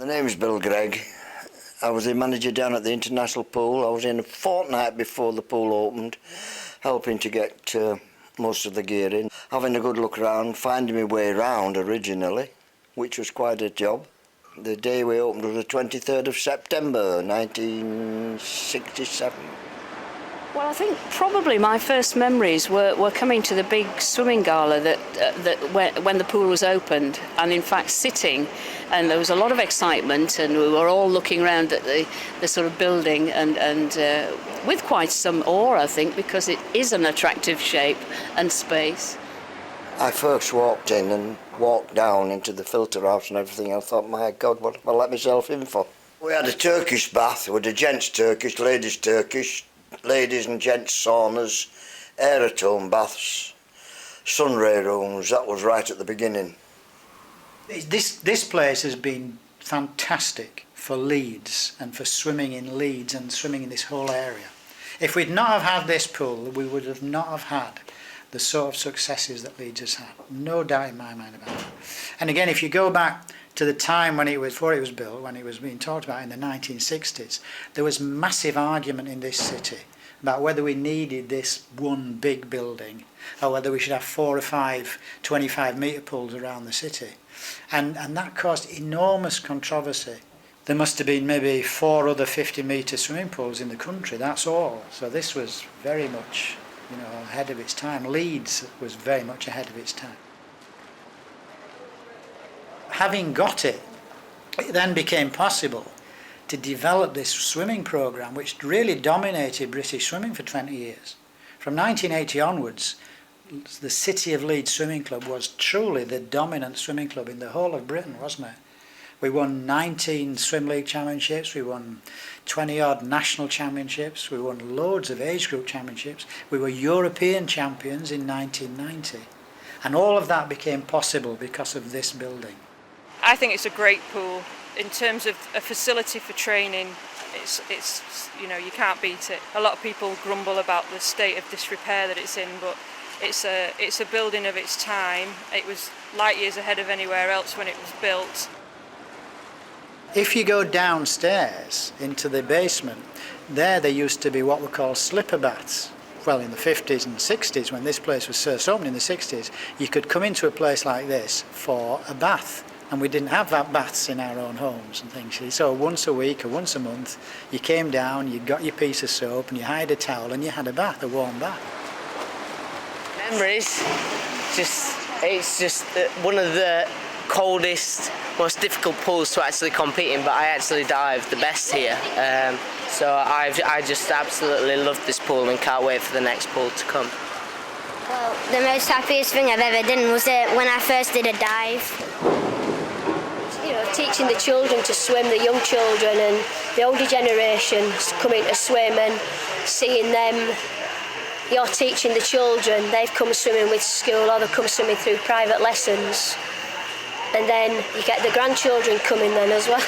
My name's Bill Gregg. I was the manager down at the International Pool. I was in a fortnight before the pool opened, helping to get most of the gear in, having a good look around, finding my way round originally, which was quite a job. The day we opened was the 23rd of September 1967. Well, I think probably my first memories were coming to the big swimming gala when the pool was opened, and in fact sitting, and there was a lot of excitement, and we were all looking around at the sort of building and with quite some awe, I think, because it is an attractive shape and space. I first walked in and walked down into the filter house and everything. I thought, my God, what have I let myself in for? We had a Turkish bath with a gents Turkish, ladies and gents saunas, aerotone baths, sunray rooms. That was right at the beginning. This place has been fantastic for Leeds and for swimming in Leeds and swimming in this whole area. If we'd not have had this pool, we would have not have had the sort of successes that Leeds has had. No doubt in my mind about it. And again, if you go back to the time before it was built, when it was being talked about in the 1960s, there was massive argument in this city about whether we needed this one big building or whether we should have 4 or 5 25-metre pools around the city. And that caused enormous controversy. There must have been maybe 4 other 50-metre swimming pools in the country, that's all. So this was very much, ahead of its time. Leeds was very much ahead of its time. Having got it, it then became possible to develop this swimming programme which really dominated British swimming for 20 years. From 1980 onwards, the City of Leeds Swimming Club was truly the dominant swimming club in the whole of Britain, wasn't it? We won 19 Swim League championships, we won 20-odd national championships, we won loads of age group championships, we were European champions in 1990. And all of that became possible because of this building. I think it's a great pool. In terms of a facility for training, it's you can't beat it. A lot of people grumble about the state of disrepair that it's in, but it's a building of its time. It was light years ahead of anywhere else when it was built. If you go downstairs into the basement, there used to be what were called slipper baths. Well, in the 50s and 60s, when this place was first opened in the 60s, you could come into a place like this for a bath. And we didn't have that baths in our own homes and things. So once a week or once a month, you came down, you got your piece of soap and you hired a towel and you had a bath, a warm bath. Memories, it's just one of the coldest, most difficult pools to actually compete in, but I actually dive the best here. So I just absolutely love this pool and can't wait for the next pool to come. Well, the most happiest thing I've ever done was when I first did a dive. Teaching the children to swim, the young children and the older generations coming to swim and seeing them, you're teaching the children, they've come swimming with school or they've come swimming through private lessons, and then you get the grandchildren coming then as well,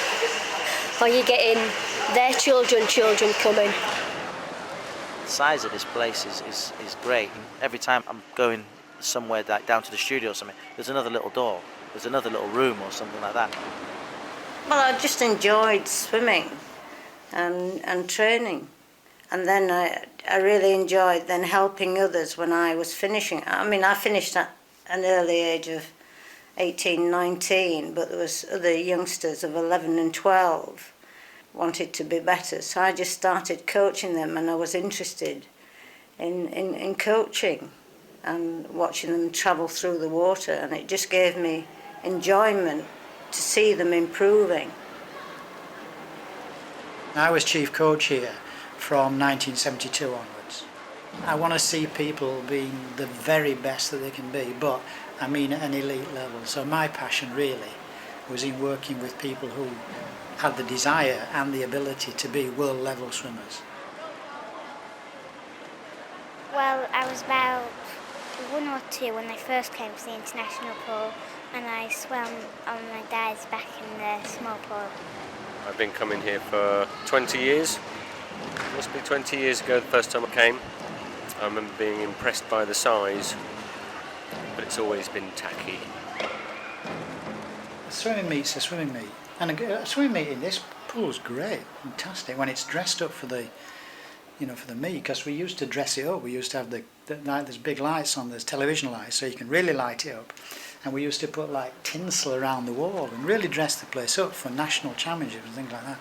or you're getting their children coming. The size of this place is great. Every time I'm going somewhere down to the studio or something, there's another little door, there's another little room or something like that. Well, I just enjoyed swimming and training, and then I really enjoyed then helping others when I was finishing. I mean, I finished at an early age of 18, 19, but there was other youngsters of 11 and 12 wanted to be better, so I just started coaching them, and I was interested in coaching and watching them travel through the water, and it just gave me enjoyment to see them improving. I was chief coach here from 1972 onwards. I want to see people being the very best that they can be, but I mean at an elite level. So my passion really was in working with people who had the desire and the ability to be world level swimmers. Well, I was about 1 or 2 when I first came to the international pool, and I swam on my dad's back in the small pool. I've been coming here for 20 years. It must be 20 years ago the first time I came. I remember being impressed by the size, but it's always been tacky. A swimming meet's a swimming meet. And a swim meeting, this pool's great, fantastic. When it's dressed up for the, for the meet, because we used to dress it up. We used to have there's big lights on, there's television lights, so you can really light it up. And we used to put like tinsel around the wall and really dress the place up for national championships and things like that.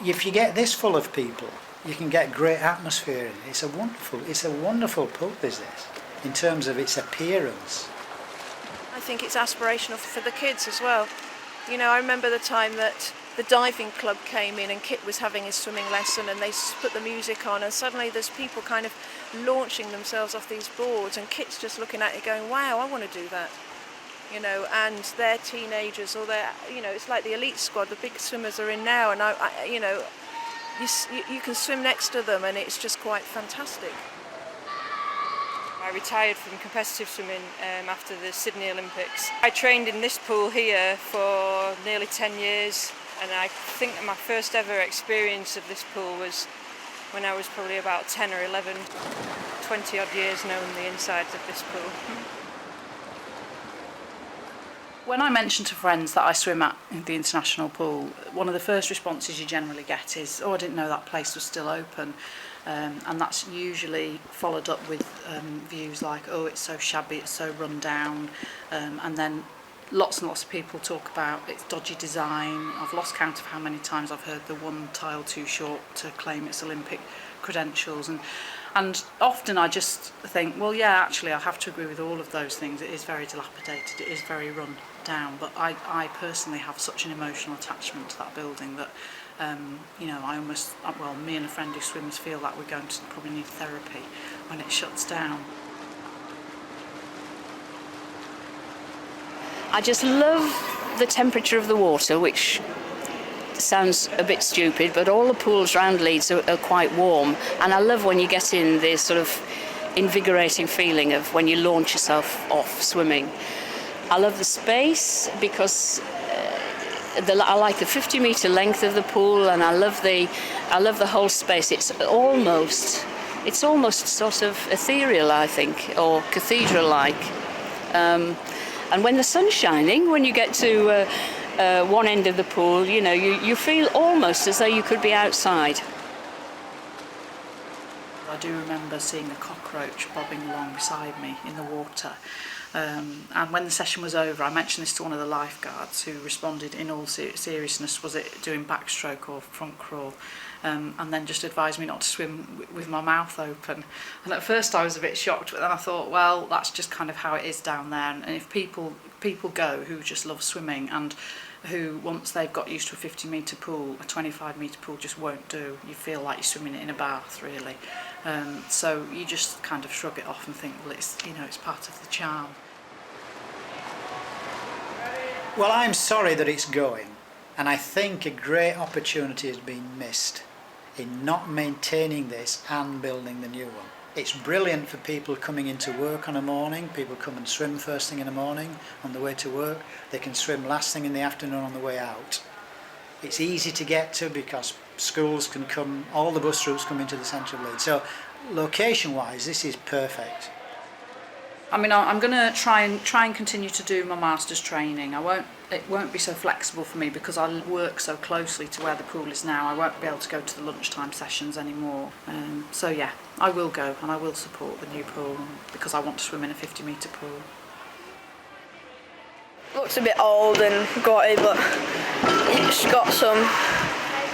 If you get this full of people, you can get great atmosphere in it. It's a wonderful pool, is this, in terms of its appearance. I think it's aspirational for the kids as well. I remember the time that the diving club came in and Kit was having his swimming lesson and they put the music on, and suddenly there's people kind of launching themselves off these boards, and Kit's just looking at it going, wow, I want to do that. And they're teenagers, or it's like the elite squad, the big swimmers are in now, and you can swim next to them, and it's just quite fantastic. I retired from competitive swimming after the Sydney Olympics. I trained in this pool here for nearly 10 years, and I think my first ever experience of this pool was when I was probably about 10 or 11, 20 odd years knowing the insides of this pool. When I mention to friends that I swim at the international pool, one of the first responses you generally get is, oh, I didn't know that place was still open. And that's usually followed up with views like, oh, it's so shabby, it's so run down. And then lots and lots of people talk about its dodgy design. I've lost count of how many times I've heard the one tile too short to claim its Olympic credentials. And often I just think, well, yeah, actually, I have to agree with all of those things. It is very dilapidated, it is very run down, but I personally have such an emotional attachment to that building that, I almost, me and a friend who swims feel like we're going to probably need therapy when it shuts down. I just love the temperature of the water, which sounds a bit stupid, but all the pools around Leeds are quite warm, and I love when you get in this sort of invigorating feeling of when you launch yourself off swimming. I love the space because I like the 50-metre length of the pool, and I love the whole space. It's almost sort of ethereal, I think, or cathedral-like. And when the sun's shining, when you get to one end of the pool, you feel almost as though you could be outside. I do remember seeing a cockroach bobbing along beside me in the water. And when the session was over, I mentioned this to one of the lifeguards, who responded in all seriousness, was it doing backstroke or front crawl, and then just advised me not to swim with my mouth open. And at first I was a bit shocked, but then I thought, well, that's just kind of how it is down there. And if people go who just love swimming, and who, once they've got used to a 50-metre pool, a 25-metre pool just won't do. You feel like you're swimming it in a bath, really. So you just kind of shrug it off and think, well, it's part of the charm. Well, I'm sorry that it's going, and I think a great opportunity has been missed in not maintaining this and building the new one. It's brilliant for people coming into work on a morning. People come and swim first thing in the morning on the way to work. They can swim last thing in the afternoon on the way out. It's easy to get to because schools can come, all the bus routes come into the centre of Leeds. So location-wise, this is perfect. I mean, I'm going to try and continue to do my master's training. It won't be so flexible for me because I work so closely to where the pool is now. I won't be able to go to the lunchtime sessions anymore. So yeah, I will go and I will support the new pool because I want to swim in a 50-metre pool. Looks a bit old and grotty, but it's got some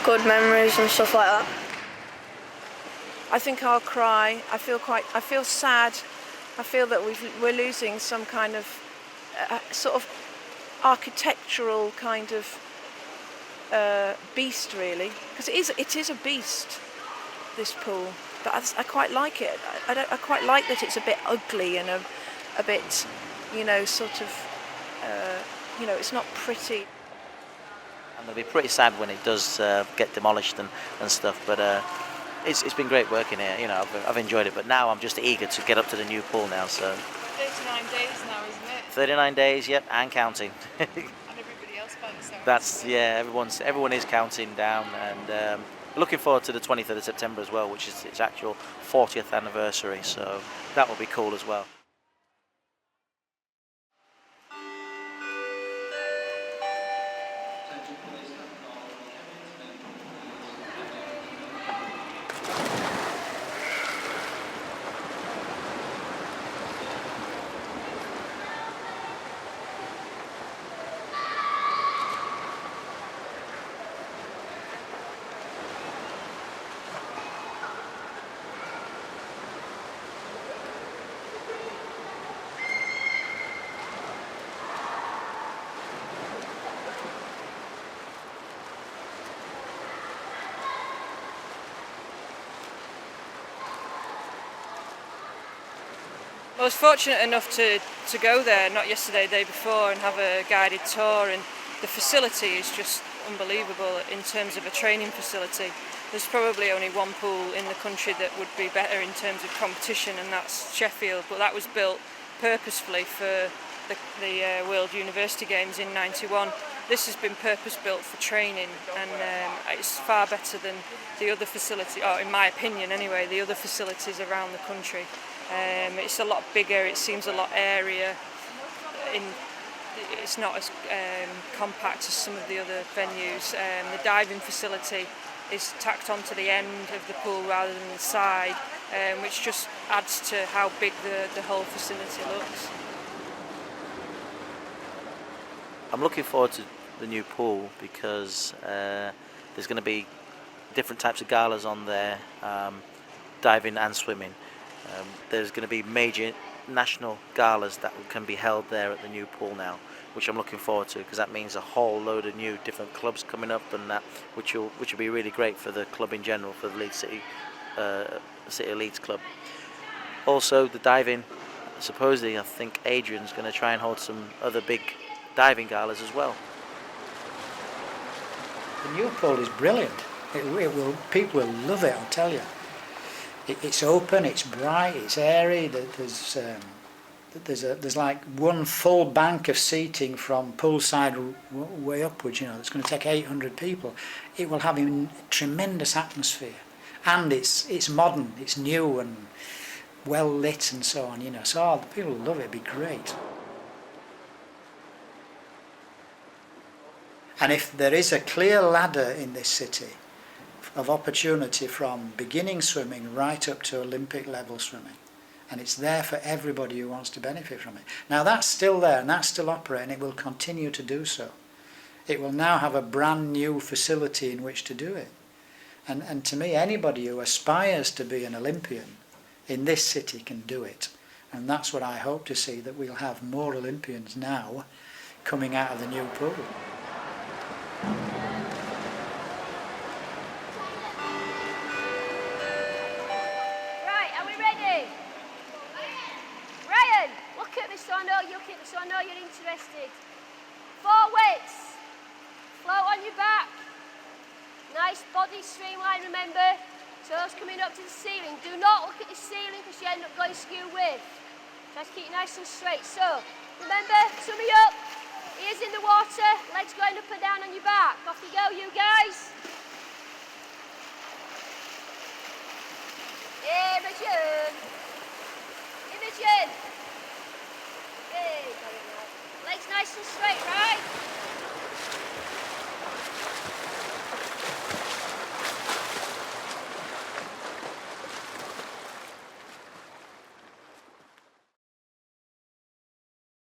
good memories and stuff like that. I think I'll cry. I feel sad. I feel that we're losing some kind of sort of architectural kind of beast, really, because it is a beast, this pool. But I quite like it. I quite like that it's a bit ugly and a bit, sort of, it's not pretty. I'm going to be pretty sad when it does get demolished and stuff, but it's been great working here. I've enjoyed it, but now I'm just eager to get up to the new pool now. So 39 days now, isn't it? 39 days, yep, and counting. And everybody else by themselves. Everyone is counting down, and looking forward to the 23rd of September as well, which is its actual 40th anniversary. So that will be cool as well. I was fortunate enough to go there, not yesterday, the day before, and have a guided tour, and the facility is just unbelievable in terms of a training facility. There's probably only one pool in the country that would be better in terms of competition, and that's Sheffield, but that was built purposefully for the World University Games in '91. This has been purpose-built for training, and it's far better than the other facility, or in my opinion anyway, the other facilities around the country. It's a lot bigger, it seems a lot airier, it's not as compact as some of the other venues. The diving facility is tacked onto the end of the pool rather than the side, which just adds to how big the whole facility looks. I'm looking forward to the new pool because there's going to be different types of galas on there, diving and swimming. There's going to be major national galas that can be held there at the new pool now, which I'm looking forward to, because that means a whole load of new different clubs coming up, and that which will be really great for the club in general, for the Leeds City of Leeds club. Also the diving, supposedly I think Adrian's going to try and hold some other big diving galas as well. The new pool is brilliant. People will love it, I'll tell you. It's open, it's bright, it's airy. There's like one full bank of seating from poolside way upwards. You know, it's going to take 800 people. It will have a tremendous atmosphere, and it's modern, it's new and well lit and so on. You know, so people will love it. It'd be great. And if there is a clear ladder in this city of opportunity from beginning swimming right up to Olympic level swimming, and it's there for everybody who wants to benefit from it. Now that's still there and that's still operating, it will continue to do so. It will now have a brand new facility in which to do it. And to me, anybody who aspires to be an Olympian in this city can do it. And that's what I hope to see, that we'll have more Olympians now coming out of the new pool. So I know you're interested. 4 weights. Float on your back. Nice body streamline, remember. Toes coming up to the ceiling. Do not look at the ceiling because you end up going skew with. Try to keep it nice and straight. So, remember, tummy up, ears in the water, legs going up and down on your back. Off you go, you guys. Imogen. Imogen. Got it now. Legs nice and straight, right?